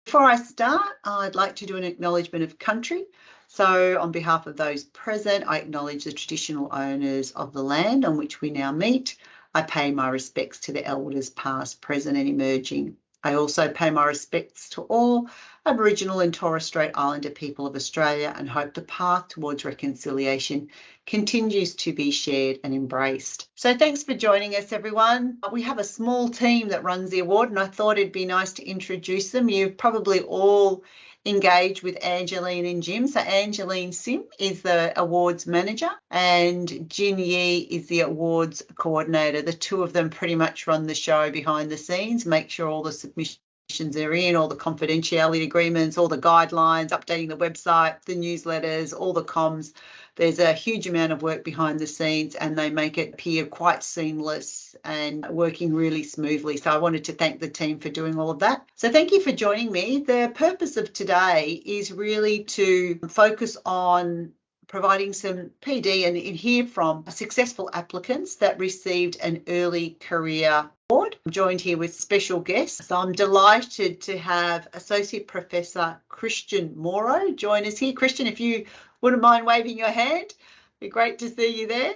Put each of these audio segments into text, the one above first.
Before I start, I'd like to do an acknowledgement of country. So on behalf of those present, I acknowledge the traditional owners of the land on which we now meet. I pay my respects to the elders past, present and emerging. I also pay my respects to all Aboriginal and Torres Strait Islander people of Australia and hope the path towards reconciliation continues to be shared and embraced. So thanks for joining us, everyone. We have a small team that runs the award, and I thought it'd be nice to introduce them. You've probably all engaged with Angeline and Jim. So Angeline Sim is the awards manager and Jin Yi is the awards coordinator. The two of them pretty much run the show behind the scenes, make sure all the submissions are in, all the confidentiality agreements, all the guidelines, updating the website, the newsletters, all the comms. There's a huge amount of work behind the scenes and they make it appear quite seamless and working really smoothly. So I wanted to thank the team for doing all of that. So thank you for joining me. The purpose of today is really to focus on providing some PD and hear from successful applicants that received an early career award. I'm joined here with special guests. So I'm delighted to have Associate Professor Christian Moro join us here. Christian, if you wouldn't mind waving your hand, it'd be great to see you there.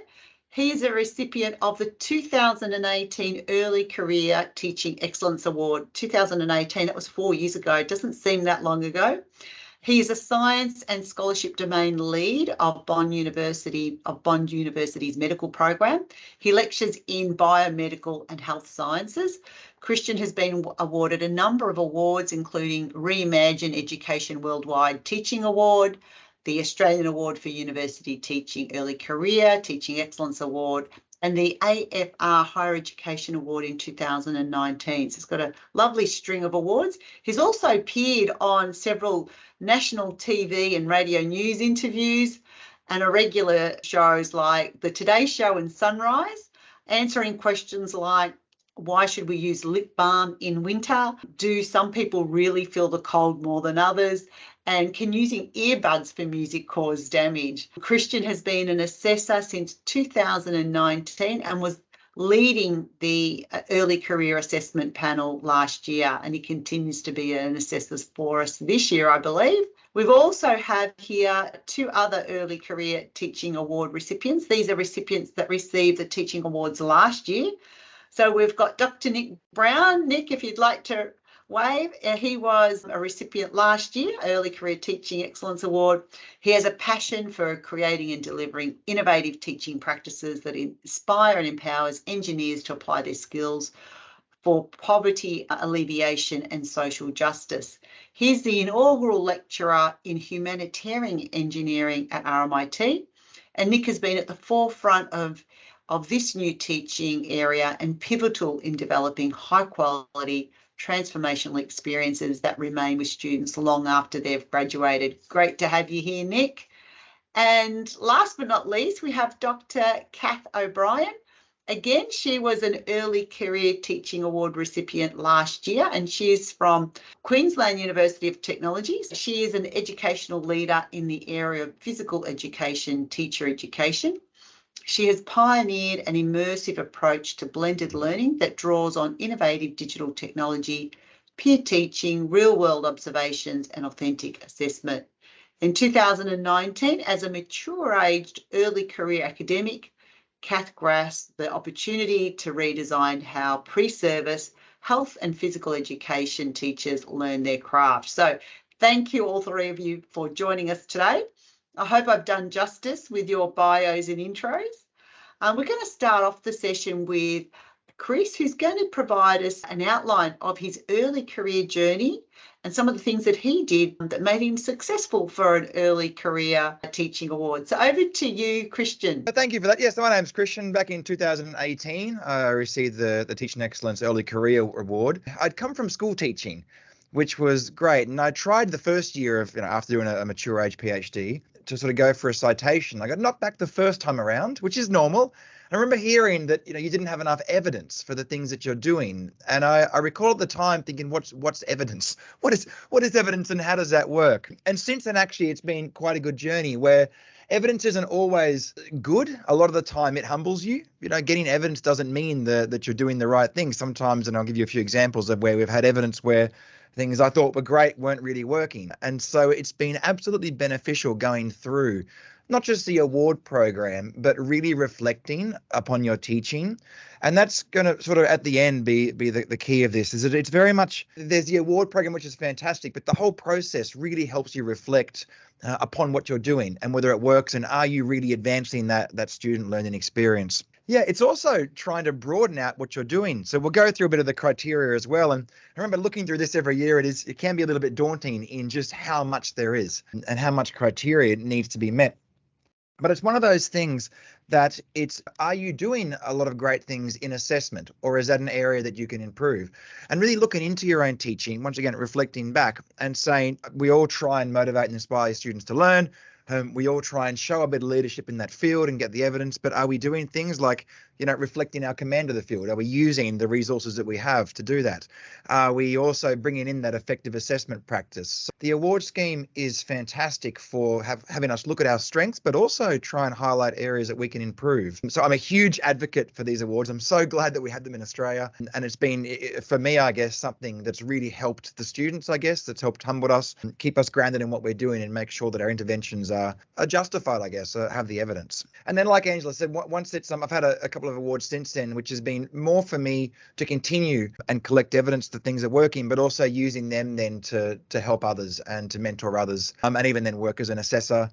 He is a recipient of the 2018 Early Career Teaching Excellence Award. 2018, that was 4 years ago. It doesn't seem that long ago. He is a science and scholarship domain lead of Bond University's medical program. He lectures in biomedical and health sciences. Christian has been awarded a number of awards, including Reimagine Education Worldwide Teaching Award, the Australian Award for University Teaching Early Career Teaching Excellence Award, and the AFR Higher Education Award in 2019. So he's got a lovely string of awards. He's also appeared on several national TV and radio news interviews and a regular shows like The Today Show and Sunrise, answering questions like, why should we use lip balm in winter? Do some people really feel the cold more than others? And can using earbuds for music cause damage? Christian has been an assessor since 2019 and was leading the early career assessment panel last year, and he continues to be an assessor for us this year, I believe. We've also had here two other early career teaching award recipients. These are recipients that received the teaching awards last year. So we've got Dr. Nick Brown. Nick, if you'd like to wave. He was a recipient last year, Early Career Teaching Excellence Award. He has a passion for creating and delivering innovative teaching practices that inspire and empowers engineers to apply their skills for poverty alleviation and social justice. He's the inaugural lecturer in humanitarian engineering at RMIT, and Nick has been at the forefront of this new teaching area and pivotal in developing high quality transformational experiences that remain with students long after they've graduated. Great to have you here, Nick. And last but not least, we have Dr. Kath O'Brien. Again, she was an Early Career Teaching Award recipient last year, and she is from Queensland University of Technology. She is an educational leader in the area of physical education, teacher education. She has pioneered an immersive approach to blended learning that draws on innovative digital technology, peer teaching, real-world observations, and authentic assessment. In 2019, as a mature-aged early career academic, Kath grasped the opportunity to redesign how pre-service health and physical education teachers learn their craft. So thank you all three of you for joining us today. I hope I've done justice with your bios and intros. We're going to start off the session with Chris, who's going to provide us an outline of his early career journey and some of the things that he did that made him successful for an early career teaching award. So over to you, Christian. Thank you for that. Yes, my name's Christian. Back in 2018, I received the Teaching Excellence Early Career Award. I'd come from school teaching, which was great. And I tried the first year of, after doing a mature age PhD, to sort of go for a citation. I got knocked back the first time around, which is normal. I remember hearing that you didn't have enough evidence for the things that you're doing, and I recall at the time thinking, what's evidence? What is evidence, and how does that work? And since then, actually, it's been quite a good journey where evidence isn't always good. A lot of the time, it humbles you. Getting evidence doesn't mean that you're doing the right thing. Sometimes, and I'll give you a few examples of where we've had evidence where things I thought were great weren't really working. And so it's been absolutely beneficial going through not just the award program, but really reflecting upon your teaching. And that's going to sort of at the end be the key of this, is that it's very much, there's the award program, which is fantastic, but the whole process really helps you reflect upon what you're doing and whether it works, and are you really advancing that student learning experience. Yeah, it's also trying to broaden out what you're doing. So we'll go through a bit of the criteria as well. And I remember looking through this every year, it can be a little bit daunting in just how much there is and how much criteria needs to be met. But it's one of those things that are you doing a lot of great things in assessment, or is that an area that you can improve? And really looking into your own teaching, once again, reflecting back and saying, we all try and motivate and inspire students to learn. We all try and show a bit of leadership in that field and get the evidence, but are we doing things like, reflecting our command of the field? Are we using the resources that we have to do that? Are we also bringing in that effective assessment practice? So the award scheme is fantastic for having us look at our strengths, but also try and highlight areas that we can improve. So I'm a huge advocate for these awards. I'm so glad that we had them in Australia. And it's been, for me, I guess, something that's really helped the students, I guess, that's helped humble us, and keep us grounded in what we're doing and make sure that our interventions are justified, I guess, have the evidence. And then, like Angela said, once it's I've had a couple of awards since then, which has been more for me to continue and collect evidence that things are working, but also using them then to help others and to mentor others, and even then work as an assessor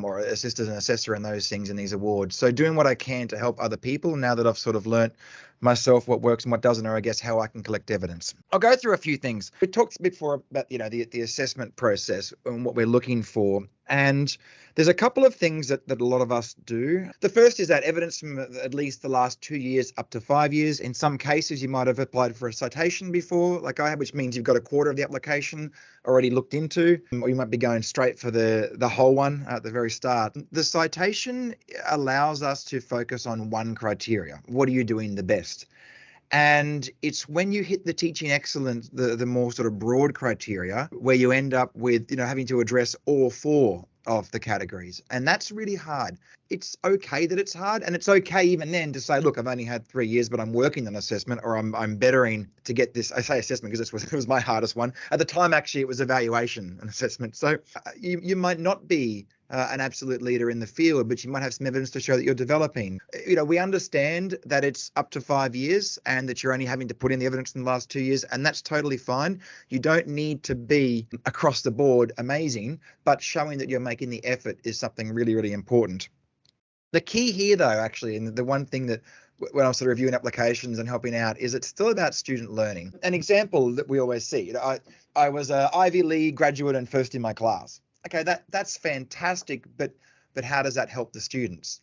or assist as an assessor and those things in these awards. So doing what I can to help other people now that I've sort of learnt myself what works and what doesn't, or I guess how I can collect evidence. I'll go through a few things. We talked before about the assessment process and what we're looking for, and there's a couple of things that a lot of us do. The first is that evidence from at least the last 2 years up to 5 years. In some cases, you might have applied for a citation before, like I have, which means you've got a quarter of the application already looked into, or you might be going straight for the whole one at the very start. The citation allows us to focus on one criteria. What are you doing the best? And it's when you hit the teaching excellence, the more sort of broad criteria, where you end up with, having to address all four of the categories. And that's really hard. It's okay that it's hard, and it's okay even then to say, look, I've only had 3 years, but I'm working on assessment, or I'm bettering to get this. I say assessment because it was my hardest one. At the time, actually, it was evaluation and assessment. So you might not be an absolute leader in the field, but you might have some evidence to show that you're developing. We understand that it's up to 5 years and that you're only having to put in the evidence in the last 2 years, and that's totally fine. You don't need to be across the board amazing, but showing that you're making the effort is something really, really important. The key here, though, actually, and the one thing that when I'm sort of reviewing applications and helping out, is it's still about student learning. An example that we always see, I was an Ivy League graduate and first in my class. Okay, that's fantastic, but how does that help the students?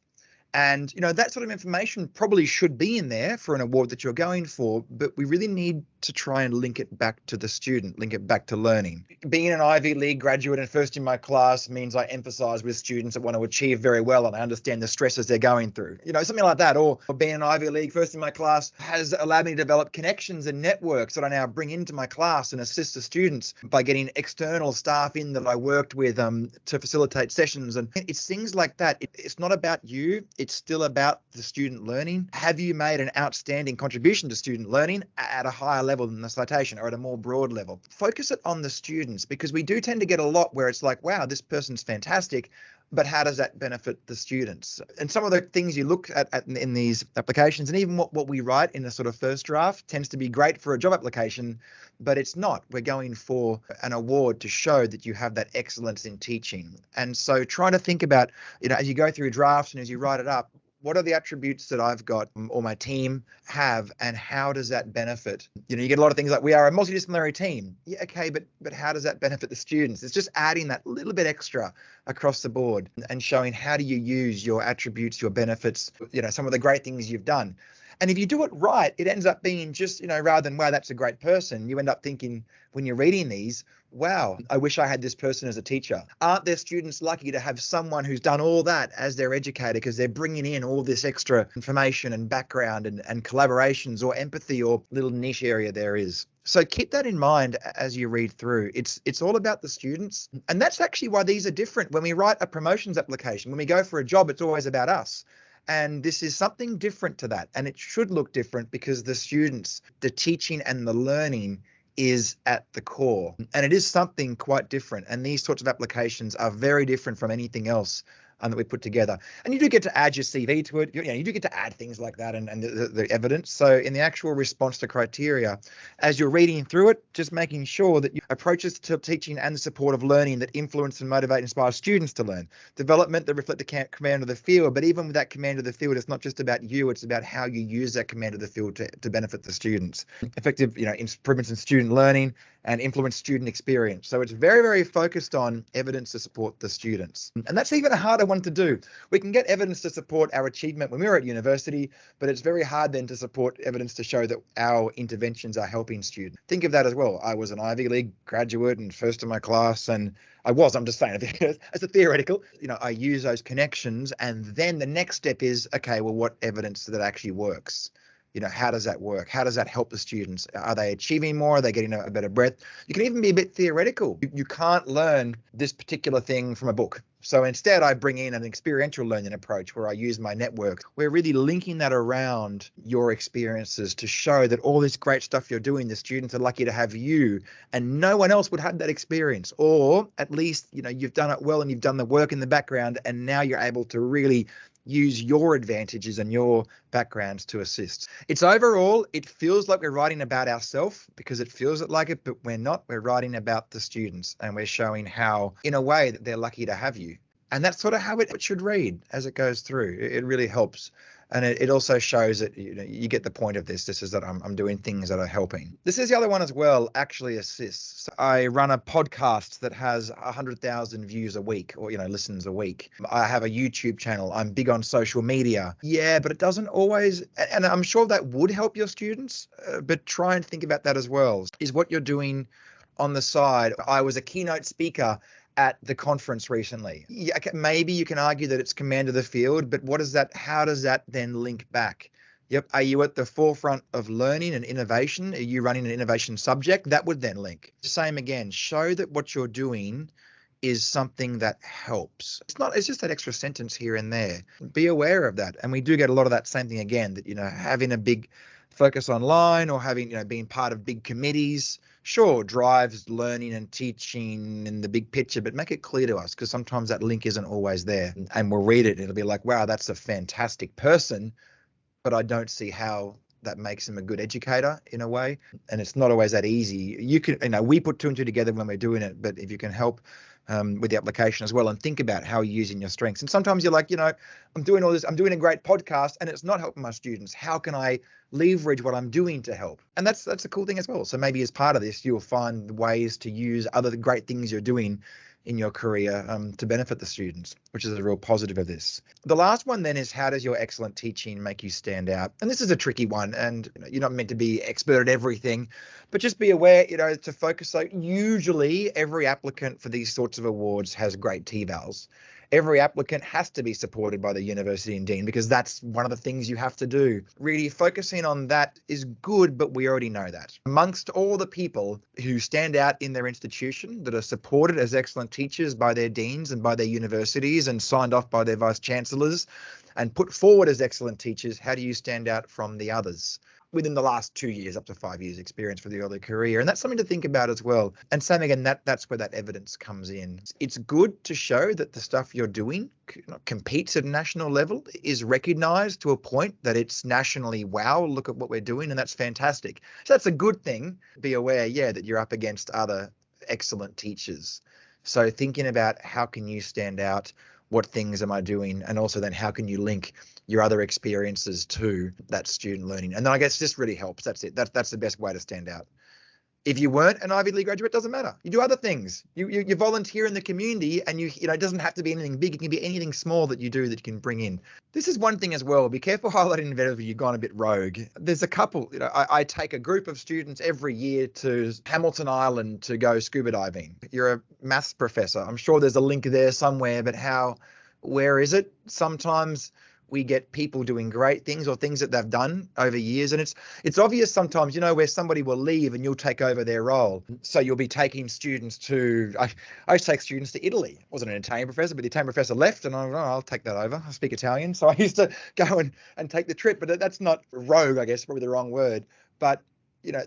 And, that sort of information probably should be in there for an award that you're going for, but we really need to try and link it back to the student, link it back to learning. Being an Ivy League graduate and first in my class means I emphasize with students that want to achieve very well and I understand the stresses they're going through, something like that. Or being an Ivy League first in my class has allowed me to develop connections and networks that I now bring into my class and assist the students by getting external staff in that I worked with to facilitate sessions. And it's things like that. It's not about you. It's still about the student learning. Have you made an outstanding contribution to student learning at a higher level than the citation, or at a more broad level? Focus it on the students, because we do tend to get a lot where it's like, wow, this person's fantastic, but how does that benefit the students? And some of the things you look at in these applications, and even what we write in the sort of first draft, tends to be great for a job application, but it's not. We're going for an award to show that you have that excellence in teaching. And so trying to think about, as you go through drafts and as you write it up, what are the attributes that I've got or my team have, and how does that benefit? You get a lot of things like, we are a multidisciplinary team. Yeah, okay, but how does that benefit the students? It's just adding that little bit extra across the board and showing how do you use your attributes, your benefits, some of the great things you've done. And if you do it right, it ends up being just, rather than, wow, that's a great person, you end up thinking when you're reading these, wow, I wish I had this person as a teacher. Aren't their students lucky to have someone who's done all that as their educator, because they're bringing in all this extra information and background and collaborations or empathy or little niche area there is. So keep that in mind as you read through. It's all about the students. And that's actually why these are different. When we write a promotions application, when we go for a job, it's always about us. And this is something different to that. And it should look different because the students, the teaching and the learning is at the core. And it is something quite different. And these sorts of applications are very different from anything else that we put together. And you do get to add your CV to it. You do get to add things like that and the evidence. So in the actual response to criteria, as you're reading through it, just making sure that you approaches to teaching and the support of learning that influence and motivate and inspire students to learn. Development that reflect the command of the field. But even with that command of the field, it's not just about you, it's about how you use that command of the field to benefit the students. Effective, improvements in student learning and influence student experience. So it's very, very focused on evidence to support the students. And that's even a harder one to do. We can get evidence to support our achievement when we were at university, but it's very hard then to support evidence to show that our interventions are helping students. Think of that as well. I was an Ivy League graduate and first in my class, and I'm just saying, as a theoretical, I use those connections, and then the next step is, okay, well, what evidence that actually works? How does that work? How does that help the students? Are they achieving more? Are they getting a better breadth? You can even be a bit theoretical. You can't learn this particular thing from a book. So instead, I bring in an experiential learning approach where I use my network. We're really linking that around your experiences to show that all this great stuff you're doing, the students are lucky to have you, and no one else would have that experience. Or at least, you've done it well and you've done the work in the background, and now you're able to really use your advantages and your backgrounds to assist. It's overall, it feels like we're writing about ourselves because it feels like it, but we're not. We're writing about the students, and we're showing how, in a way, that they're lucky to have you. And that's sort of how it should read as it goes through. It really helps. And it also shows that you get the point of this. This is that I'm doing things that are helping. This is the other one as well, actually assists. I run a podcast that has 100,000 views a week or, listens a week. I have a YouTube channel. I'm big on social media. Yeah, but it doesn't always, and I'm sure that would help your students, but try and think about that as well. Is what you're doing on the side. I was a keynote speaker at the conference recently. Yeah, maybe you can argue that it's command of the field, but how does that then link back? Yep. Are you at the forefront of learning and innovation? Are you running an innovation subject? That would then link. Same again, show that what you're doing is something that helps. It's just that extra sentence here and there. Be aware of that. And we do get a lot of that same thing again, that, having a big focus online or having, being part of big committees, sure, drives learning and teaching in the big picture, but make it clear to us, because sometimes that link isn't always there. And we'll read it and it'll be like, wow, that's a fantastic person, but I don't see how that makes him a good educator in a way. And it's not always that easy. You can, we put two and two together when we're doing it, but if you can help with the application as well and think about how you're using your strengths. And sometimes you're like, I'm doing all this, I'm doing a great podcast and it's not helping my students. How can I leverage what I'm doing to help? And that's a cool thing as well. So maybe as part of this, you'll find ways to use other great things you're doing in your career to benefit the students, which is a real positive of this. The last one then is, how does your excellent teaching make you stand out? And this is a tricky one, and you're not meant to be expert at everything, but just be aware, to focus. So usually every applicant for these sorts of awards has great T-vals. Every applicant has to be supported by the university and dean, because that's one of the things you have to do. Really focusing on that is good, but we already know that. Amongst all the people who stand out in their institution that are supported as excellent teachers by their deans and by their universities and signed off by their vice chancellors and put forward as excellent teachers, how do you stand out from the others? Within the last 2 years, up to 5 years experience for the early career. And that's something to think about as well. And same again, that's where that evidence comes in. It's good to show that the stuff you're doing competes at a national level, is recognized to a point that it's nationally, wow, look at what we're doing, and that's fantastic. So that's a good thing. Be aware, that you're up against other excellent teachers. So thinking about how can you stand out, what things am I doing? And also then how can you link your other experiences to that student learning? And then I guess this really helps. That's it. That's the best way to stand out. If you weren't an Ivy League graduate, it doesn't matter. You do other things. You volunteer in the community, and it doesn't have to be anything big. It can be anything small that you do that you can bring in. This is one thing as well. Be careful highlighting whether you've gone a bit rogue. There's a couple. I take a group of students every year to Hamilton Island to go scuba diving. You're a maths professor. I'm sure there's a link there somewhere, but where is it? Sometimes we get people doing great things or things that they've done over years. And it's obvious sometimes, where somebody will leave and you'll take over their role. So you'll be taking students to, I used to take students to Italy. I wasn't an Italian professor, but the Italian professor left and I'll take that over. I speak Italian. So I used to go and take the trip, but that's not rogue, I guess, probably the wrong word. But,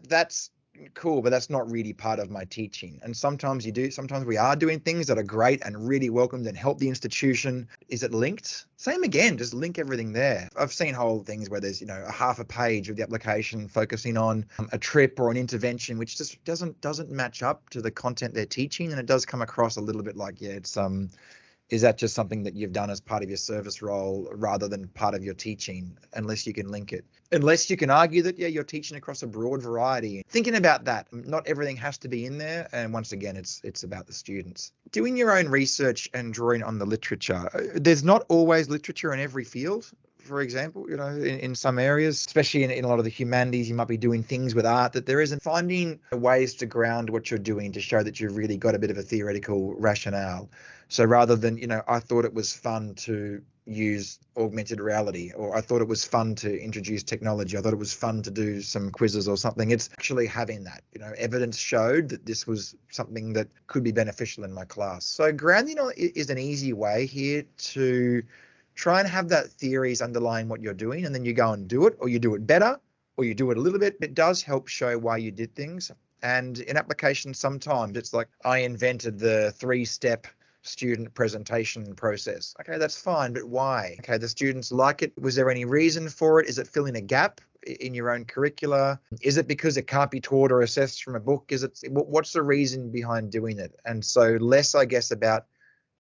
that's cool, but that's not really part of my teaching. And sometimes we are doing things that are great and really welcomed and help the institution. Is it linked? Same again, just link everything there. I've seen whole things where there's, a half a page of the application focusing on a trip or an intervention, which just doesn't match up to the content they're teaching. And it does come across a little bit like, is that just something that you've done as part of your service role rather than part of your teaching, unless you can link it? Unless you can argue that, you're teaching across a broad variety. Thinking about that, not everything has to be in there. And once again, it's about the students. Doing your own research and drawing on the literature. There's not always literature in every field. For example, in some areas, especially in a lot of the humanities, you might be doing things with art that there isn't. Finding ways to ground what you're doing to show that you've really got a bit of a theoretical rationale. So rather than, I thought it was fun to use augmented reality, or I thought it was fun to introduce technology, I thought it was fun to do some quizzes or something. It's actually having that, evidence showed that this was something that could be beneficial in my class. So grounding is an easy way here to try and have that theories underlying what you're doing, and then you go and do it, or you do it better, or you do it a little bit. It does help show why you did things. And in applications, sometimes it's like, I invented the 3-step student presentation process. Okay, that's fine, but why? Okay, the students like it. Was there any reason for it? Is it filling a gap in your own curricula? Is it because it can't be taught or assessed from a book? What's the reason behind doing it? And so less, I guess, about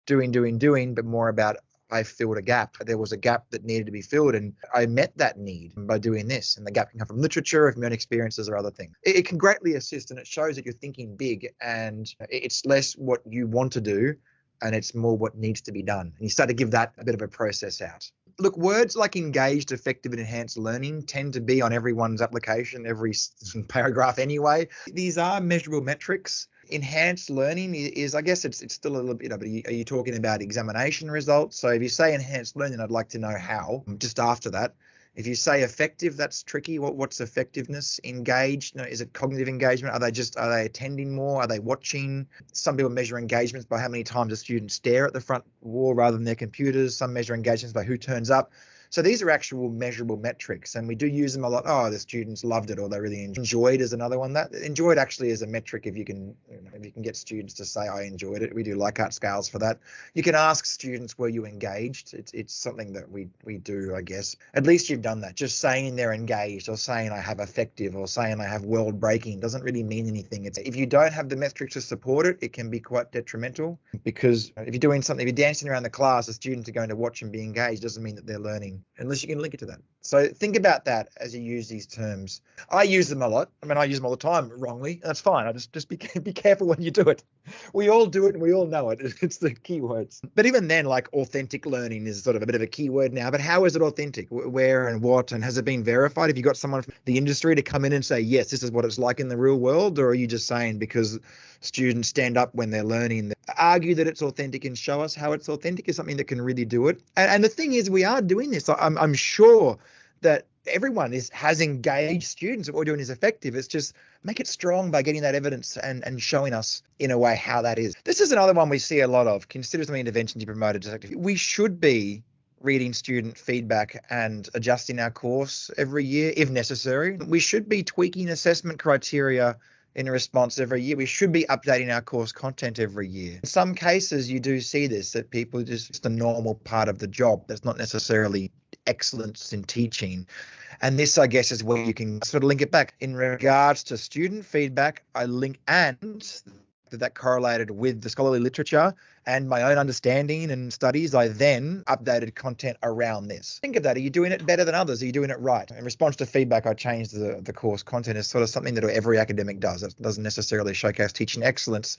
doing, but more about, I filled a gap. There was a gap that needed to be filled, and I met that need by doing this. And the gap can come from literature, from your own experiences, or other things. It can greatly assist, and it shows that you're thinking big, and it's less what you want to do, and it's more what needs to be done. And you start to give that a bit of a process out. Look, words like engaged, effective, and enhanced learning tend to be on everyone's application, every paragraph anyway. These are measurable metrics. Enhanced learning is, I guess it's still a little bit, but are you talking about examination results? So if you say enhanced learning, I'd like to know how, just after that. If you say effective, that's tricky. What's effectiveness? Engaged? Is it cognitive engagement? Are they attending more? Are they watching? Some people measure engagements by how many times a student stare at the front wall rather than their computers. Some measure engagements by who turns up. So these are actual measurable metrics, and we do use them a lot. Oh, the students loved it, or they really enjoyed is another one. That enjoyed actually is a metric. If you can get students to say, I enjoyed it. We do Likert scales for that. You can ask students, were you engaged? It's something that we do, I guess. At least you've done that. Just saying they're engaged, or saying I have effective, or saying I have world breaking doesn't really mean anything. If you don't have the metrics to support it, it can be quite detrimental, because if you're doing something, if you're dancing around the class, the students are going to watch and be engaged, doesn't mean that they're learning, unless you can link it to that. So think about that as you use these terms. I use them a lot. I use them all the time wrongly. That's fine. I just be careful when you do it. We all do it and we all know it. It's the keywords. But even then, like authentic learning is sort of a bit of a keyword now. But how is it authentic? Where and what? And has it been verified? Have you got someone from the industry to come in and say, yes, this is what it's like in the real world? Or are you just saying because students stand up when they're learning, argue that it's authentic and show us how it's authentic is something that can really do it? And the thing is, we are doing this. I'm sure that everyone has engaged students. What we're doing is effective. It's just make it strong by getting that evidence and showing us in a way how that is. This is another one we see a lot of. Consider some interventions you promoted. We should be reading student feedback and adjusting our course every year if necessary. We should be tweaking assessment criteria in response every year. We should be updating our course content every year. In some cases, you do see this, that people just a normal part of the job. That's not necessarily excellence in teaching. And this, I guess, is where you can sort of link it back. In regards to student feedback, I link and that correlated with the scholarly literature and my own understanding and studies. I then updated content around this. Think of that. Are you doing it better than others? Are you doing it right? In response to feedback, I changed the course content. It's sort of something that every academic does. It doesn't necessarily showcase teaching excellence,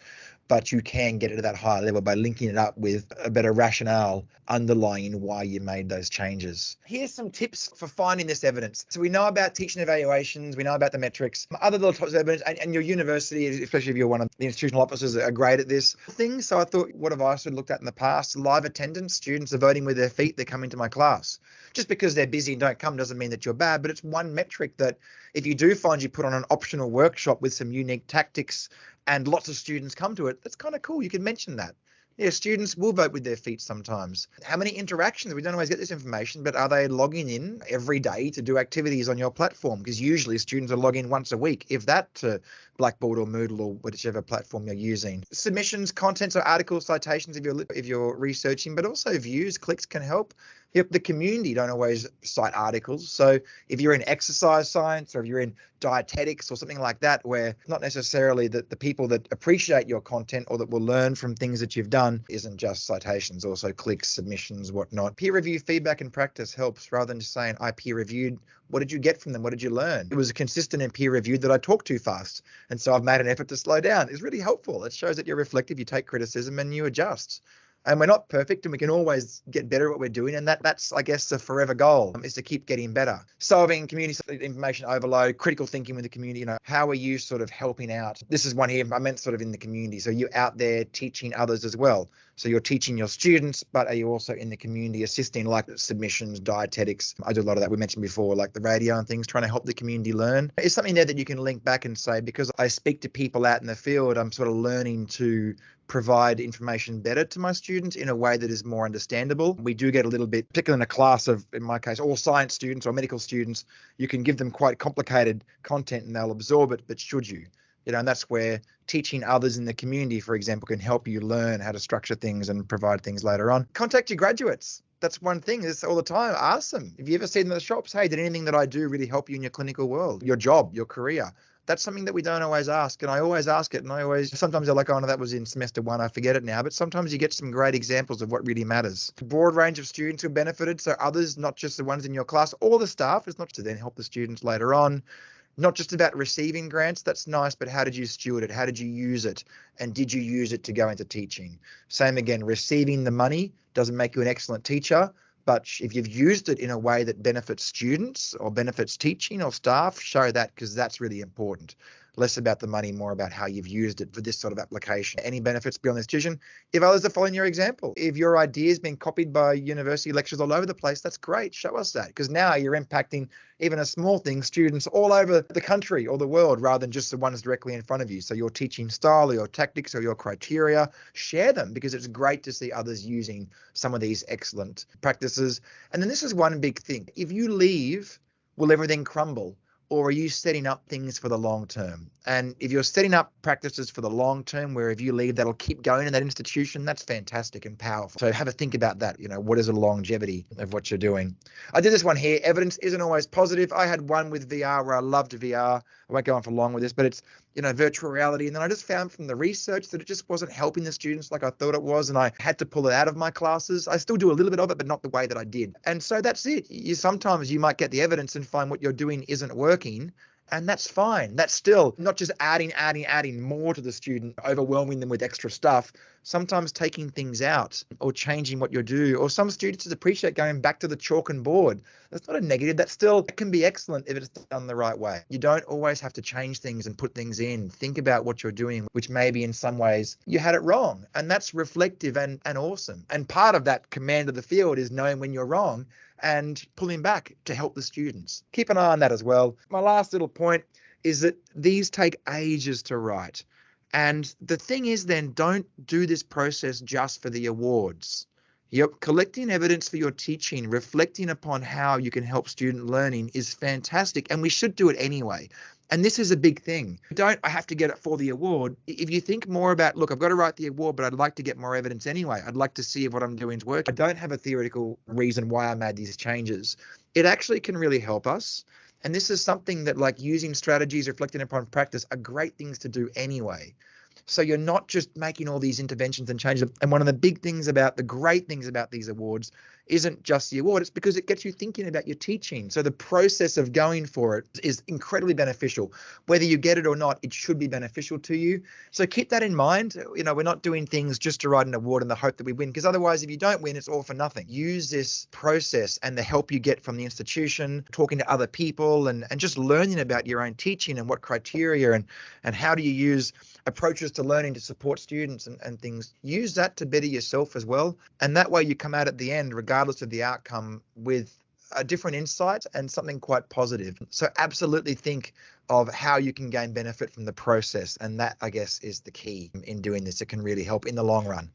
but you can get it to that higher level by linking it up with a better rationale underlying why you made those changes. Here's some tips for finding this evidence. So we know about teaching evaluations, we know about the metrics, other little types of evidence, and your university, especially if you're one of the institutional officers, are great at this thing. So I thought, what have I sort of looked at in the past? Live attendance, students are voting with their feet, they come into my class. Just because they're busy and don't come doesn't mean that you're bad, but it's one metric that if you do find you put on an optional workshop with some unique tactics and lots of students come to it, that's kind of cool. You can mention that. Yeah, students will vote with their feet sometimes. How many interactions? We don't always get this information, but are they logging in every day to do activities on your platform? Because usually students are logging in once a week, if that, to Blackboard or Moodle or whichever platform you're using. Submissions, contents, or articles, citations if you're researching, but also views, clicks can help. Yep, the community don't always cite articles. So if you're in exercise science or if you're in dietetics or something like that, where not necessarily the people that appreciate your content or that will learn from things that you've done isn't just citations, also clicks, submissions, whatnot. Peer review feedback and practice helps rather than just saying, I peer reviewed. What did you get from them? What did you learn? It was consistent in peer review that I talk too fast. And so I've made an effort to slow down. It's really helpful. It shows that you're reflective, you take criticism and you adjust. And we're not perfect and we can always get better at what we're doing. And that's, I guess, the forever goal is to keep getting better. Solving community information overload, critical thinking with the community, how are you sort of helping out? This is one here, I meant sort of in the community. So you're out there teaching others as well. So you're teaching your students, but are you also in the community assisting like submissions, dietetics? I do a lot of that we mentioned before, like the radio and things, trying to help the community learn. It's something there that you can link back and say, because I speak to people out in the field, I'm sort of learning to provide information better to my students in a way that is more understandable. We do get a little bit, particularly in a class of, in my case, all science students or medical students, you can give them quite complicated content and they'll absorb it, but should you? And that's where teaching others in the community, for example, can help you learn how to structure things and provide things later on. Contact your graduates. That's one thing. It's all the time. Ask them. If you ever see them in the shops, hey, did anything that I do really help you in your clinical world, your job, your career? That's something that we don't always ask. And I always ask it. And sometimes they're like, oh, no, that was in semester one. I forget it now. But sometimes you get some great examples of what really matters. A broad range of students who benefited. So others, not just the ones in your class or the staff. It's not to then help the students later on. Not just about receiving grants, that's nice, but how did you steward it? How did you use it? And did you use it to go into teaching? Same again, receiving the money doesn't make you an excellent teacher, but if you've used it in a way that benefits students or benefits teaching or staff, show that, because that's really important. Less about the money, more about how you've used it for this sort of application. Any benefits beyond the institution? If others are following your example, if your idea has been copied by university lecturers all over the place, that's great. Show us that, because now you're impacting even a small thing, students all over the country or the world, rather than just the ones directly in front of you. So your teaching style or your tactics or your criteria, share them, because it's great to see others using some of these excellent practices. And then this is one big thing. If you leave, will everything crumble? Or are you setting up things for the long term? And if you're setting up practices for the long term, where if you leave, that'll keep going in that institution, that's fantastic and powerful. So have a think about that. What is the longevity of what you're doing? I did this one here. Evidence isn't always positive. I had one with VR where I loved VR. I won't go on for long with this, but it's, virtual reality. And then I just found from the research that it just wasn't helping the students like I thought it was. And I had to pull it out of my classes. I still do a little bit of it, but not the way that I did. And so that's it. Sometimes you might get the evidence and find what you're doing isn't working. And that's fine. That's still not just adding more to the student, overwhelming them with extra stuff. Sometimes taking things out or changing what you do. Or some students just appreciate going back to the chalk and board. That's not a negative. That can be excellent if it's done the right way. You don't always have to change things and put things in. Think about what you're doing, which maybe in some ways you had it wrong. And that's reflective and awesome. And part of that command of the field is knowing when you're wrong and pulling back to help the students. Keep an eye on that as well. My last little point is that these take ages to write. And the thing is then, don't do this process just for the awards. You're collecting evidence for your teaching, reflecting upon how you can help student learning is fantastic. And we should do it anyway. And this is a big thing. I have to get it for the award. If you think more about, look, I've got to write the award, but I'd like to get more evidence anyway. I'd like to see if what I'm doing is working. I don't have a theoretical reason why I made these changes. It actually can really help us. And this is something that, like, using strategies, reflecting upon practice, are great things to do anyway. So you're not just making all these interventions and changes. And one of the great things about these awards isn't just the award, it's because it gets you thinking about your teaching. So the process of going for it is incredibly beneficial. Whether you get it or not, it should be beneficial to you. So keep that in mind. We're not doing things just to write an award in the hope that we win, because otherwise, if you don't win, it's all for nothing. Use this process and the help you get from the institution, talking to other people, and just learning about your own teaching and what criteria and how do you use approaches to learning to support students and things. Use that to better yourself as well. And that way you come out at the end, regardless of the outcome, with a different insight and something quite positive. So absolutely think of how you can gain benefit from the process. And that, I guess, is the key in doing this. It can really help in the long run.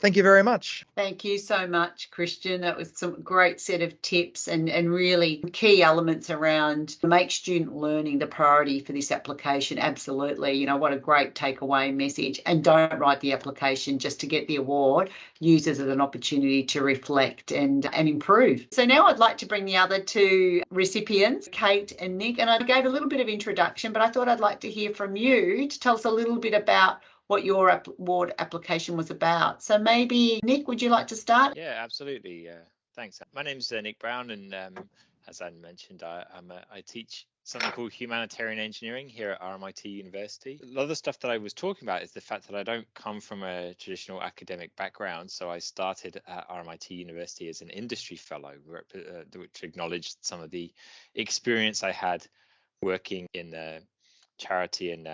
Thank you very much. Thank you so much, Christian. That was some great set of tips and really key elements around make student learning the priority for this application. Absolutely. What a great takeaway message. And don't write the application just to get the award. Use it as an opportunity to reflect and improve. So now I'd like to bring the other two recipients, Kate and Nick. And I gave a little bit of introduction, but I thought I'd like to hear from you to tell us a little bit about what your award application was about. So maybe, Nick, would you like to start? Yeah, absolutely. Thanks. My name's Nick Brown, and as I mentioned, I teach something called humanitarian engineering here at RMIT University. A lot of the stuff that I was talking about is the fact that I don't come from a traditional academic background. So I started at RMIT University as an industry fellow, which acknowledged some of the experience I had working in the charity and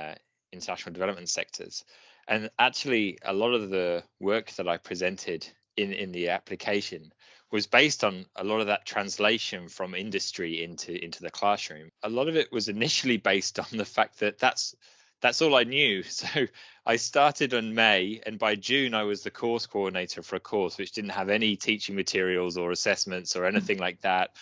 international development sectors. And actually, a lot of the work that I presented in the application was based on a lot of that translation from industry into the classroom. A lot of it was initially based on the fact that that's all I knew. So I started in May, and by June I was the course coordinator for a course which didn't have any teaching materials or assessments or anything like that.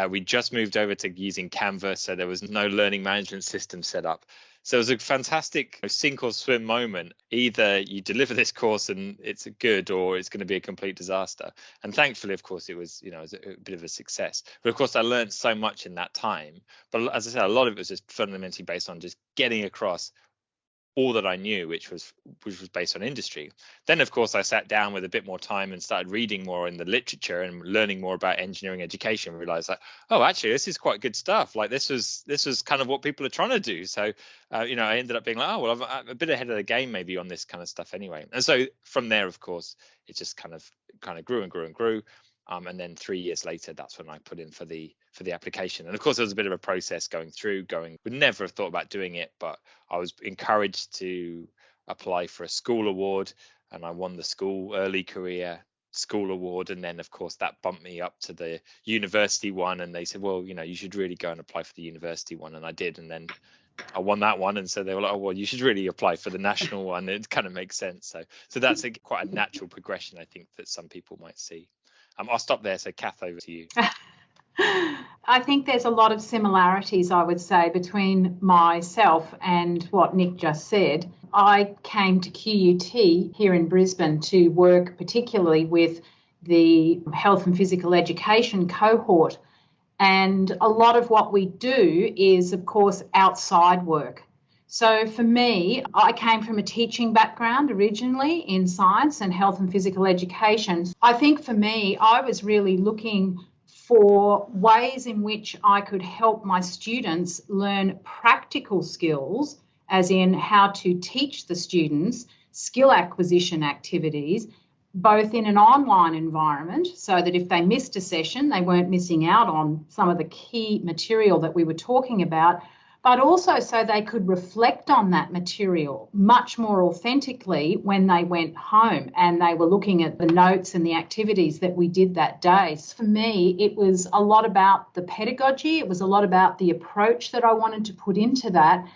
We just moved over to using Canvas, so there was no learning management system set up. So it was a fantastic sink or swim moment. Either you deliver this course and it's good, or it's going to be a complete disaster. And thankfully, of course, it was, it was a bit of a success. But of course, I learned so much in that time. But as I said, a lot of it was just fundamentally based on just getting across all that I knew, which was based on industry. Then, of course, I sat down with a bit more time and started reading more in the literature and learning more about engineering education. Realized like, oh, actually, this is quite good stuff. Like this was kind of what people are trying to do. So, I ended up being like, oh, well, I'm a bit ahead of the game maybe on this kind of stuff anyway. And so from there, of course, it just kind of grew and grew and grew. And then 3 years later, that's when I put in for the application. And of course, there was a bit of a process would never have thought about doing it, but I was encouraged to apply for a school award, and I won the school early career school award. And then of course that bumped me up to the university one, and they said, well, you should really go and apply for the university one. And I did, and then I won that one, and so they were like, oh, well, you should really apply for the national one. It kind of makes sense. So that's quite a natural progression, I think, that some people might see. I'll stop there. So Kath, over to you. I think there's a lot of similarities, I would say, between myself and what Nick just said. I came to QUT here in Brisbane to work particularly with the health and physical education cohort. And a lot of what we do is, of course, outside work. So for me, I came from a teaching background originally in science and health and physical education. I think for me, I was really looking for ways in which I could help my students learn practical skills, as in how to teach the students skill acquisition activities, both in an online environment, so that if they missed a session, they weren't missing out on some of the key material that we were talking about, but also so they could reflect on that material much more authentically when they went home and they were looking at the notes and the activities that we did that day. So for me, it was a lot about the pedagogy. It was a lot about the approach that I wanted to put into that.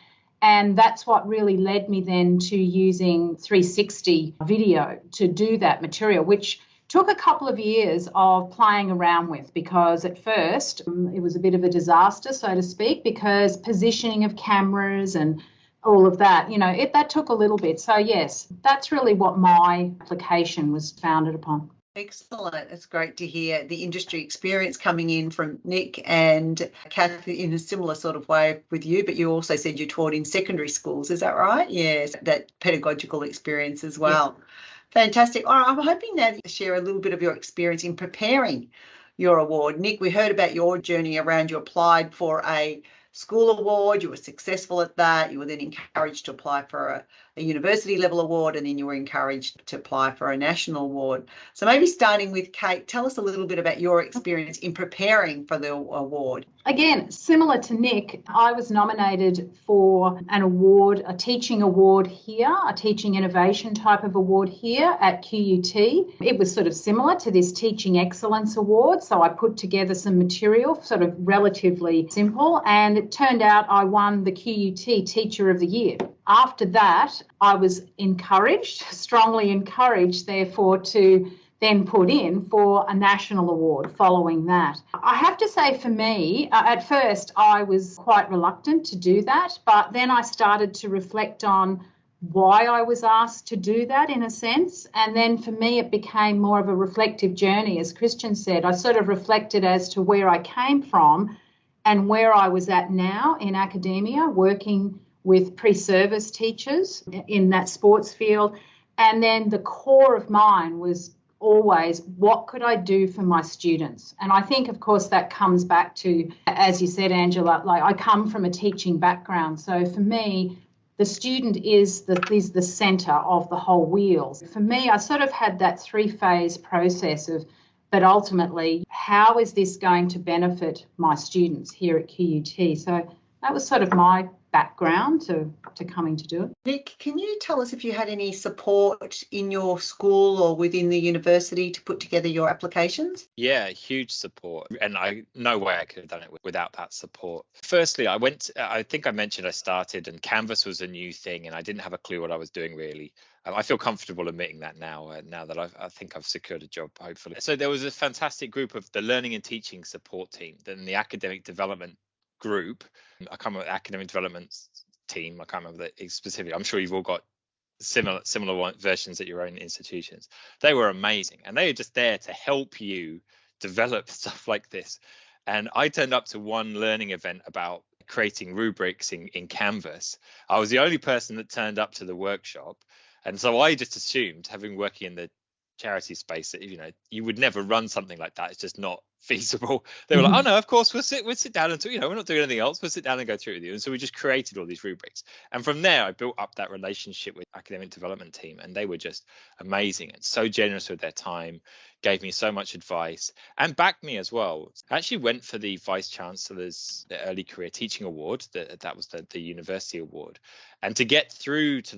And that's what really led me then to using 360 video to do that material, which took a couple of years of playing around with, because at first it was a bit of a disaster, so to speak, because positioning of cameras and all of that, that took a little bit. So yes, that's really what my application was founded upon. Excellent. It's great to hear the industry experience coming in from Nick and Kath in a similar sort of way with you, but you also said you taught in secondary schools. Is that right? Yes, that pedagogical experience as well. Yeah. Fantastic. All right, I'm hoping now that you share a little bit of your experience in preparing your award. Nick, we heard about your journey around you applied for a school award, you were successful at that, you were then encouraged to apply for a university level award, and then you were encouraged to apply for a national award. So maybe starting with Kate, tell us a little bit about your experience in preparing for the award. Again, similar to Nick, I was nominated for an award, a teaching award here, a teaching innovation type of award here at QUT. It was sort of similar to this teaching excellence award. So I put together some material, sort of relatively simple, and it turned out I won the QUT Teacher of the Year. After that, I was encouraged, strongly encouraged, therefore, to then put in for a national award following that. I have to say, for me, at first I was quite reluctant to do that, but then I started to reflect on why I was asked to do that, in a sense. And then for me, it became more of a reflective journey. As Christian said, I sort of reflected as to where I came from and where I was at now in academia, working with pre-service teachers in that sports field. And then the core of mine was always, what could I do for my students? And I think, of course, that comes back to, as you said, Angela, like I come from a teaching background. So for me, the student is the centre of the whole wheel. For me, I sort of had that three-phase process of, but ultimately, how is this going to benefit my students here at QUT? So that was sort of my background to coming to do it. Nick, can you tell us if you had any support in your school or within the university to put together your applications? Yeah, huge support. And no way I could have done it without that support. Firstly, I think I mentioned I started and Canvas was a new thing and I didn't have a clue what I was doing really. I feel comfortable admitting that now that I think I've secured a job, hopefully. So there was a fantastic group of the learning and teaching support team, then the academic development group. I can't remember the academic development team. I can't remember the specific. I'm sure you've all got similar versions at your own institutions. They were amazing, and they are just there to help you develop stuff like this. And I turned up to one learning event about creating rubrics in Canvas. I was the only person that turned up to the workshop, and so I just assumed, having working in the charity space, that you would never run something like that. It's just not feasible. They were like, oh no, of course we'll sit down and we're not doing anything else. We'll sit down and go through it with you. And so we just created all these rubrics. And from there, I built up that relationship with academic development team, and they were just amazing and so generous with their time, gave me so much advice and backed me as well. I actually went for the Vice Chancellor's the Early Career Teaching Award. That was the university award. And to get through to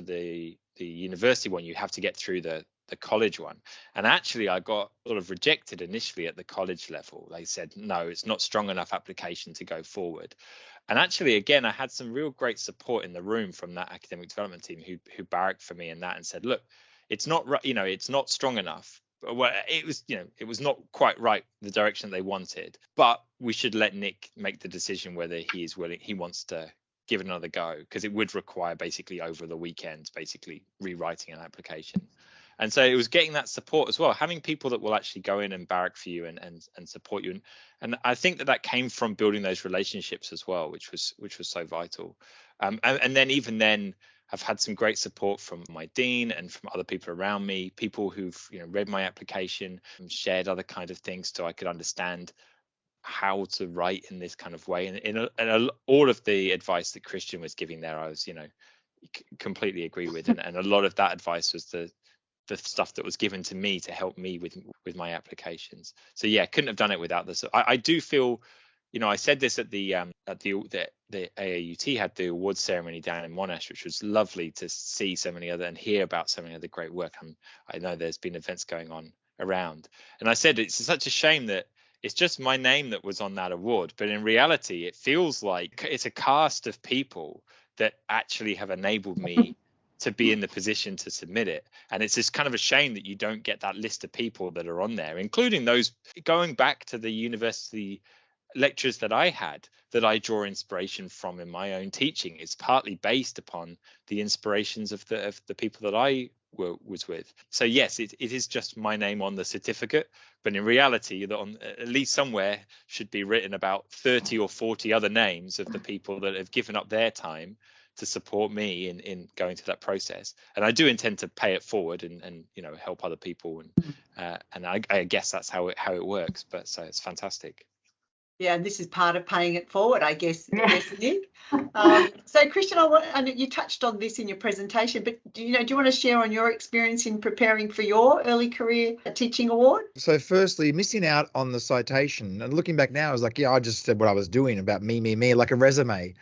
the university one, you have to get through the college one. And actually I got sort of rejected initially at the college level. They said, no, it's not strong enough application to go forward. And actually, again, I had some real great support in the room from that academic development team who barracked for me in that and said, look, it's not right, it's not strong enough. Well, it was not quite right the direction they wanted, but we should let Nick make the decision whether he wants to give it another go, because it would require basically over the weekend, basically rewriting an application. And so it was getting that support as well, having people that will actually go in and barrack for you and support you. And I think that came from building those relationships as well, which was so vital. And then even then, I've had some great support from my dean and from other people around me, people who've read my application and shared other kind of things so I could understand how to write in this kind of way. And all of the advice that Christian was giving there, I was completely agree with. And a lot of that advice was the stuff that was given to me to help me with my applications. So yeah, couldn't have done it without this. I do feel, I said this at the AAUT had the awards ceremony down in Monash, which was lovely to see so many other and hear about so many other great work. I know there's been events going on around, and I said it's such a shame that it's just my name that was on that award, but in reality, it feels like it's a cast of people that actually have enabled me to be in the position to submit it. And it's just kind of a shame that you don't get that list of people that are on there, including those going back to the university lectures that I had, that I draw inspiration from in my own teaching. It's partly based upon the inspirations of the people that I was with. So yes, it is just my name on the certificate, but in reality, that on at least somewhere should be written about 30 or 40 other names of the people that have given up their time to support me in going through that process. And I do intend to pay it forward and help other people, and I guess that's how it works. But so it's fantastic. Yeah, and this is part of paying it forward, I guess, Nick. So Christian, and you touched on this in your presentation, but do you want to share on your experience in preparing for your Early Career Teaching Award? So firstly, missing out on the citation, and looking back now, I was like, yeah, I just said what I was doing about me, like a resume.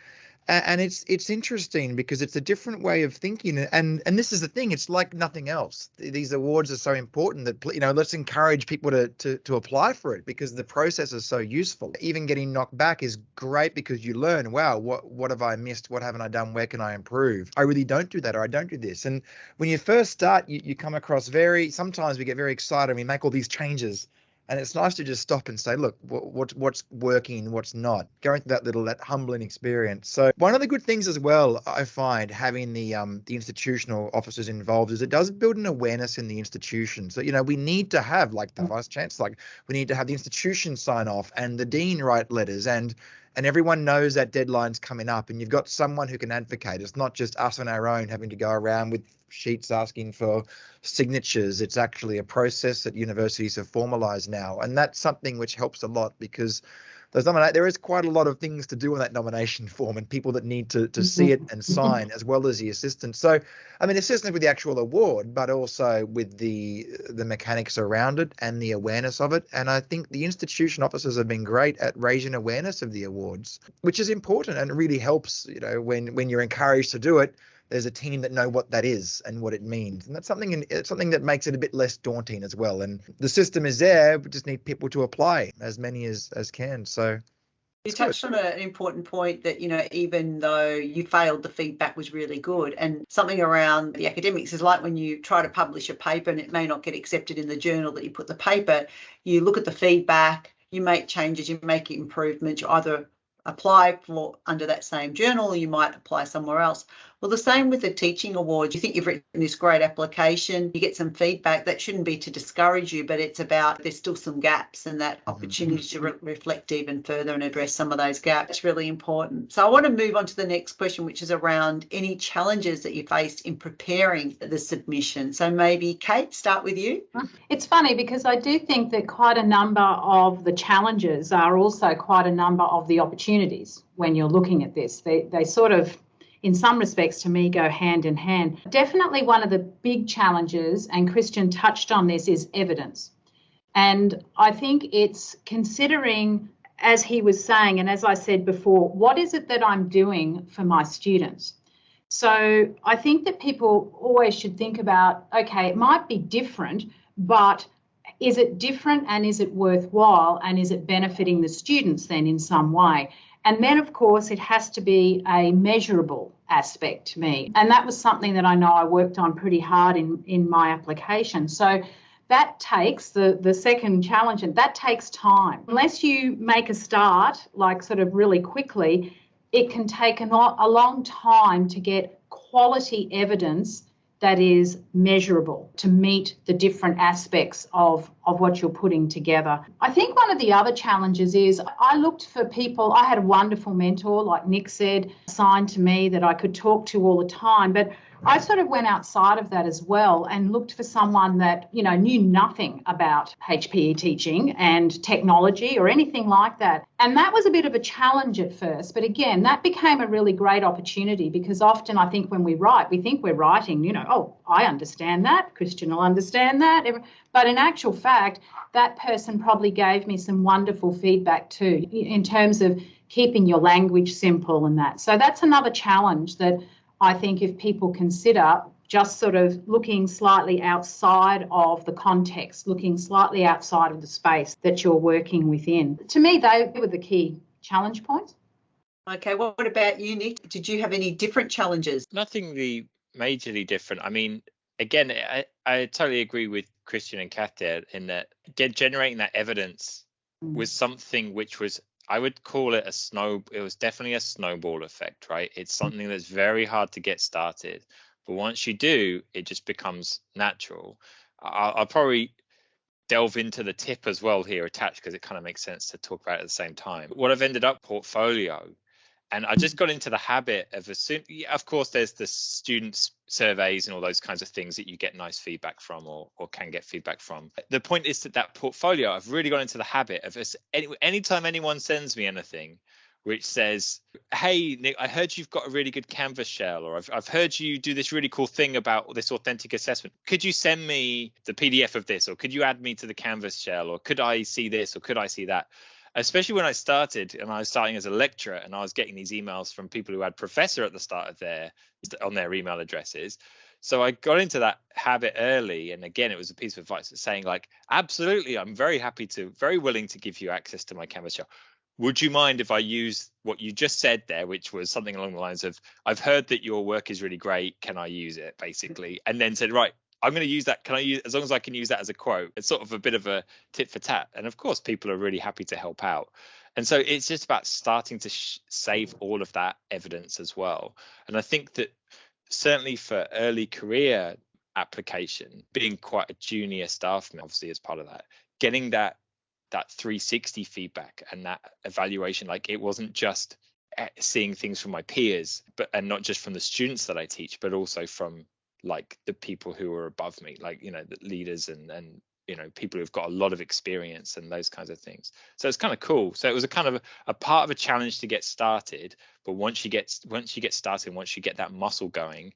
And it's interesting because it's a different way of thinking, and this is the thing, it's like nothing else. These awards are so important that let's encourage people to apply for it, because the process is so useful. Even getting knocked back is great because you learn, wow, what have I missed? What haven't I done? Where can I improve? I really don't do that, or I don't do this. And when you first start, you come across sometimes we get very excited and we make all these changes. And it's nice to just stop and say, look, what's working, what's not, going through that humbling experience. So one of the good things as well, I find, having the institutional officers involved, is it does build an awareness in the institution. So, we need to have, like the vice chancellor, we need to have the institution sign off and the dean write letters, and everyone knows that deadline's coming up, and you've got someone who can advocate. It's not just us on our own having to go around with sheets asking for signatures. It's actually a process that universities have formalized now, and that's something which helps a lot, because there is quite a lot of things to do on that nomination form, and people that need to see it and sign, as well as the assistants. So, assistance with the actual award, but also with the mechanics around it and the awareness of it. And I think the institution officers have been great at raising awareness of the awards, which is important, and it really helps, when you're encouraged to do it. There's a team that know what that is and what it means. And that's something that makes it a bit less daunting as well. And the system is there. We just need people to apply, as many as can. So you touched on an important point that, even though you failed, the feedback was really good. And something around the academics is like when you try to publish a paper and it may not get accepted in the journal that you put the paper, you look at the feedback, you make changes, you make improvements, you either apply for under that same journal, or you might apply somewhere else. Well, the same with the teaching awards. You think you've written this great application, you get some feedback. That shouldn't be to discourage you, but it's about there's still some gaps, and that opportunity to reflect even further and address some of those gaps. It's really important. So I want to move on to the next question, which is around any challenges that you faced in preparing the submission. So maybe Kate, start with you. It's funny because I do think that quite a number of the challenges are also quite a number of the opportunities when you're looking at this. They sort of, in some respects, to me, go hand in hand. Definitely one of the big challenges, and Christian touched on this, is evidence. And I think it's considering, as he was saying, and as I said before, what is it that I'm doing for my students? So I think that people always should think about, okay, it might be different, but is it different, and is it worthwhile, and is it benefiting the students then in some way? And then, of course, it has to be a measurable aspect to me. And that was something that I know I worked on pretty hard in my application. So that takes the second challenge, and that takes time. Unless you make a start, like sort of really quickly, it can take a long time to get quality evidence that is measurable to meet the different aspects of what you're putting together. I think one of the other challenges is I looked for people. I had a wonderful mentor, like Nick said, assigned to me that I could talk to all the time, but I sort of went outside of that as well and looked for someone that, knew nothing about HPE teaching and technology or anything like that. And that was a bit of a challenge at first. But again, that became a really great opportunity, because often I think when we write, we think we're writing, oh, I understand that, Christian will understand that. But in actual fact, that person probably gave me some wonderful feedback too, in terms of keeping your language simple and that. So that's another challenge that I think if people consider just sort of looking slightly outside of the context, looking slightly outside of the space that you're working within. To me, they were the key challenge points. Okay, what about you, Nick? Did you have any different challenges? Nothing really majorly different. Again, I totally agree with Christian and Kath there in that generating that evidence was something which was, I would call it it was definitely a snowball effect, right? It's something that's very hard to get started, but once you do, it just becomes natural. I'll probably delve into the tip as well here attached, because it kind of makes sense to talk about it at the same time. What I've ended up portfolio, and I just got into the habit of of course, there's the students' surveys and all those kinds of things that you get nice feedback from or can get feedback from. The point is that portfolio, I've really got into the habit of anytime anyone sends me anything which says, hey, Nick, I heard you've got a really good Canvas shell, or I've heard you do this really cool thing about this authentic assessment. Could you send me the PDF of this, or could you add me to the Canvas shell, or could I see this, or could I see that? especially when I started and I was starting as a lecturer and I was getting these emails from people who had professor at the start of on their email addresses. So I got into that habit early. And again, it was a piece of advice saying like, absolutely, I'm very willing to give you access to my Canvas shell. Would you mind if I use what you just said there, which was something along the lines of, I've heard that your work is really great. Can I use it, basically? And then said, right, I'm going to use that. Can I use, as long as I can use that as a quote? It's sort of a bit of a tit for tat. And of course, people are really happy to help out. And so it's just about starting to save all of that evidence as well. And I think that certainly for early career application, being quite a junior staff member, obviously as part of that, getting that 360 feedback and that evaluation, like it wasn't just seeing things from my peers, and not just from the students that I teach, but also from like the people who are above me, like, you know, the leaders and you know, people who've got a lot of experience and those kinds of things. So it's kind of cool. So it was a kind of a part of a challenge to get started, but once you get started, once you get that muscle going,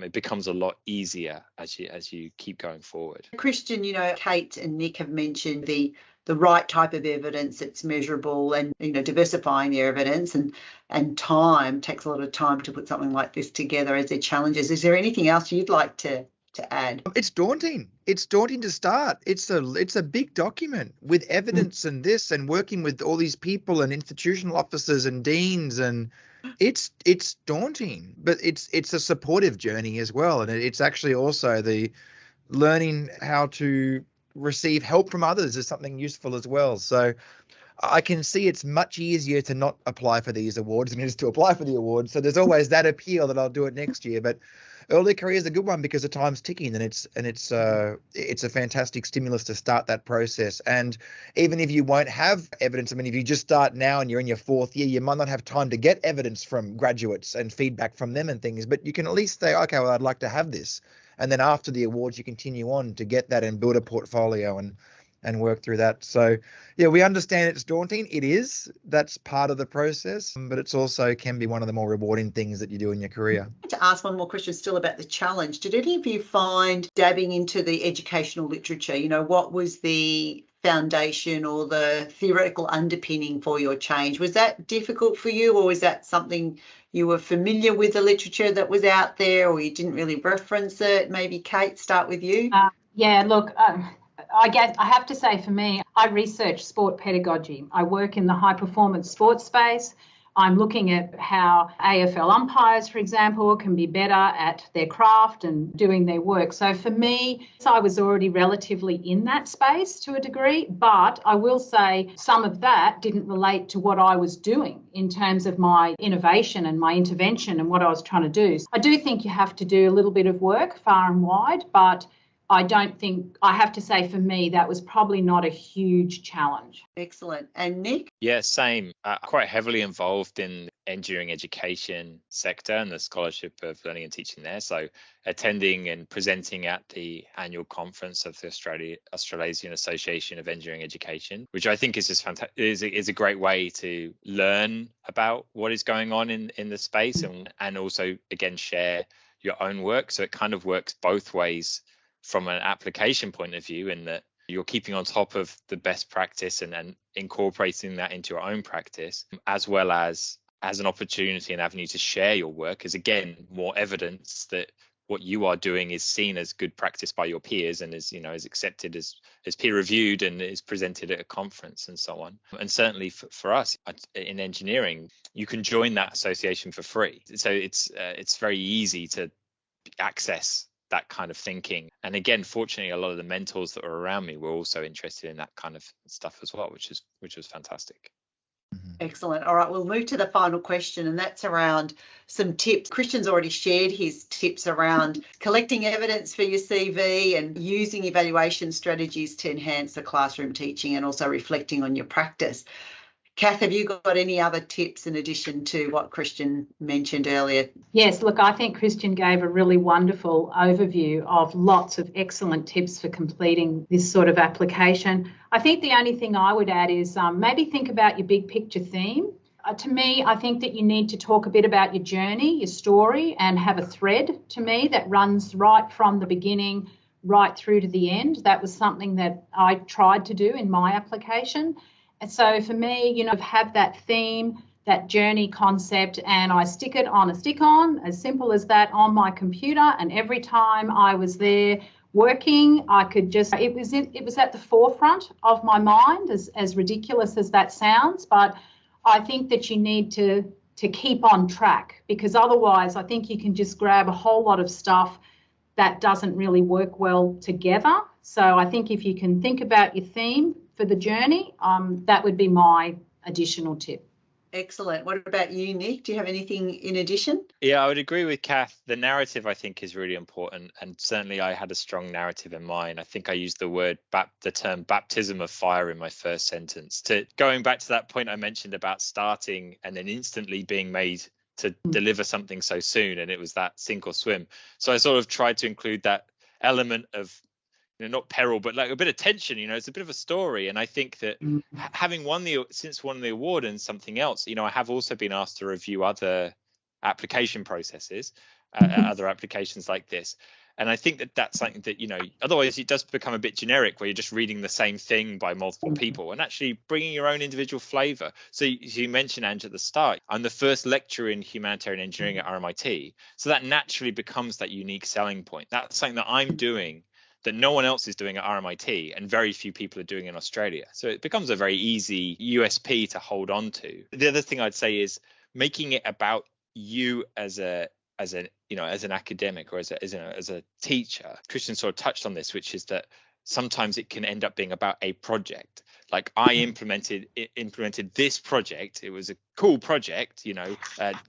it becomes a lot easier as you keep going forward. Christian, you know, Kate and Nick have mentioned the right type of evidence that's measurable, and, you know, diversifying the evidence and time takes a lot of time to put something like this together as their challenges. Is there anything else you'd like to add? It's daunting. It's daunting to start. It's a big document with evidence and this, and working with all these people and institutional officers and deans, and it's daunting, but it's a supportive journey as well. And it's actually also the learning how to receive help from others is something useful as well. So I can see it's much easier to not apply for these awards than it is to apply for the awards. So there's always that appeal that I'll do it next year. But early career is a good one because the time's ticking, and it's a fantastic stimulus to start that process. And even if you won't have evidence, I mean, if you just start now and you're in your fourth year, you might not have time to get evidence from graduates and feedback from them and things, but you can at least say, okay, well, I'd like to have this. And then after the awards, you continue on to get that and build a portfolio and work through that. So, yeah, we understand it's daunting. It is. That's part of the process, but it's also can be one of the more rewarding things that you do in your career. To ask one more question still about the challenge, did any of you find dabbing into the educational literature, you know, what was the foundation or the theoretical underpinning for your change? Was that difficult for you, or was that something you were familiar with, the literature that was out there, or you didn't really reference it? Maybe Kate, start with you. Yeah, look, I guess I have to say for me, I research sport pedagogy. I work in the high performance sports space. I'm looking at how AFL umpires, for example, can be better at their craft and doing their work. So for me, I was already relatively in that space to a degree, but I will say some of that didn't relate to what I was doing in terms of my innovation and my intervention and what I was trying to do. I do think you have to do a little bit of work far and wide, but I don't think, I have to say for me, that was probably not a huge challenge. Excellent. And Nick? Yeah, same. Quite heavily involved in engineering education sector and the scholarship of learning and teaching there. So attending and presenting at the annual conference of the Australasian Association of Engineering Education, which I think is just fantastic, is a great way to learn about what is going on in the space, and also, again, share your own work. So it kind of works both ways from an application point of view, in that you're keeping on top of the best practice and incorporating that into your own practice, as well as an opportunity and avenue to share your work, is again more evidence that what you are doing is seen as good practice by your peers and is accepted as peer reviewed and is presented at a conference and so on. And certainly for us in engineering, you can join that association for free. So it's very easy to access that kind of thinking. And again, fortunately, a lot of the mentors that were around me were also interested in that kind of stuff as well, which was fantastic. Excellent. All right, we'll move to the final question, and that's around some tips. Christian's already shared his tips around collecting evidence for your CV and using evaluation strategies to enhance the classroom teaching, and also reflecting on your practice. Kath, have you got any other tips in addition to what Christian mentioned earlier? Yes, look, I think Christian gave a really wonderful overview of lots of excellent tips for completing this sort of application. I think the only thing I would add is maybe think about your big picture theme. To me, I think that you need to talk a bit about your journey, your story, and have a thread, to me, that runs right from the beginning right through to the end. That was something that I tried to do in my application. And so for me, you know, have that theme, that journey concept, and I stick it on a stick-on, as simple as that, on my computer. And every time I was there working, I could just, it was at the forefront of my mind, as ridiculous as that sounds. But I think that you need to keep on track, because otherwise I think you can just grab a whole lot of stuff that doesn't really work well together. So I think if you can think about your theme for the journey, that would be my additional tip. Excellent. What about you, Nick? Do you have anything in addition? Yeah, I would agree with Kath. The narrative, I think, is really important. And certainly I had a strong narrative in mind. I think I used the term baptism of fire in my first sentence. Going back to that point I mentioned about starting and then instantly being made to deliver something so soon. And it was that sink or swim. So I sort of tried to include that element of, you know, not peril, but like a bit of tension. You know, it's a bit of a story. And I think that having won the award and something else, you know, I have also been asked to review other application processes, other applications like this. And I think that that's something that, you know, otherwise it does become a bit generic where you're just reading the same thing by multiple people, and actually bringing your own individual flavor. So you mentioned, Ange, at the start, I'm the first lecturer in humanitarian engineering at RMIT. So that naturally becomes that unique selling point. That's something that I'm doing that no one else is doing at RMIT and very few people are doing in Australia. So it becomes a very easy USP to hold on to. The other thing I'd say is making it about you as an academic or as a teacher. Christian sort of touched on this, which is that sometimes it can end up being about a project. Like I implemented this project. It was a cool project, you know,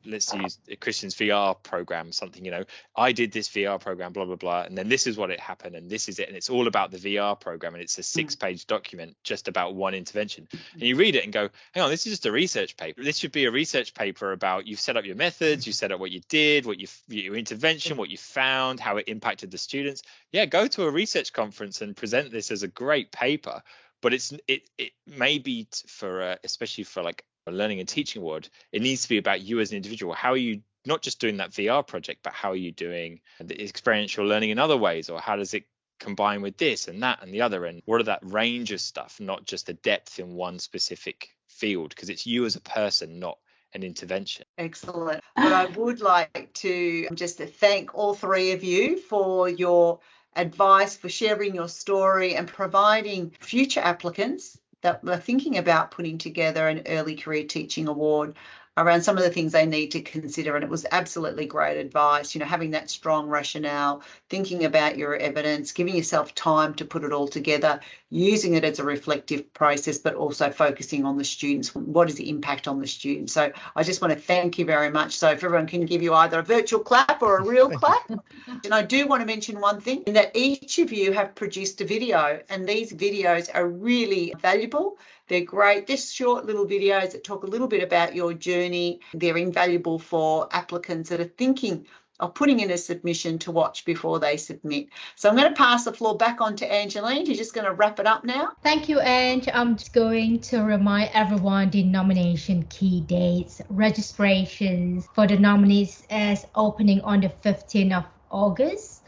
let's use Christian's VR program, something, you know, I did this VR program, blah, blah, blah. And then this is what it happened. And this is it. And it's all about the VR program. And it's a 6-page document just about one intervention. And you read it and go, hang on, this is just a research paper. This should be a research paper about you've set up your methods, you set up what you did, your intervention, what you found, how it impacted the students. Yeah, go to a research conference and present this as a great paper. But it may be for especially for like a learning and teaching award, it needs to be about you as an individual. How are you not just doing that VR project, but how are you doing the experiential learning in other ways, or how does it combine with this and that and the other? And what are that range of stuff, not just the depth in one specific field, because it's you as a person, not an intervention. Excellent. But I would like to just thank all three of you for your advice, for sharing your story and providing future applicants that are thinking about putting together an early career teaching award around some of the things they need to consider. And it was absolutely great advice, you know, having that strong rationale, thinking about your evidence, giving yourself time to put it all together, using it as a reflective process, but also focusing on the students. What is the impact on the students? So I just want to thank you very much. So if everyone can give you either a virtual clap or a real clap. And I do want to mention one thing, in that each of you have produced a video, and these videos are really valuable. They're great. They're short little videos that talk a little bit about your journey. They're invaluable for applicants that are thinking of putting in a submission to watch before they submit. So I'm going to pass the floor back on to Angeline, who's just going to wrap it up now. Thank you, Ange. I'm just going to remind everyone the nomination key dates. Registrations for the nominees is opening on the 15th of August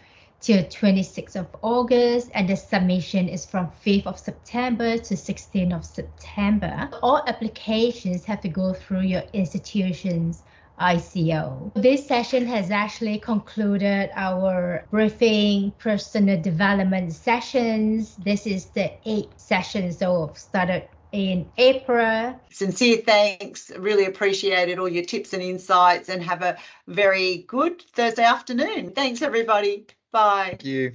till 26th of August, and the submission is from 5th of September to 16th of September. All applications have to go through your institution's ICO. This session has actually concluded our briefing personal development sessions. This is the 8th session, so started in April. Sincere thanks. Really appreciated all your tips and insights, and have a very good Thursday afternoon. Thanks, everybody. Bye. Thank you.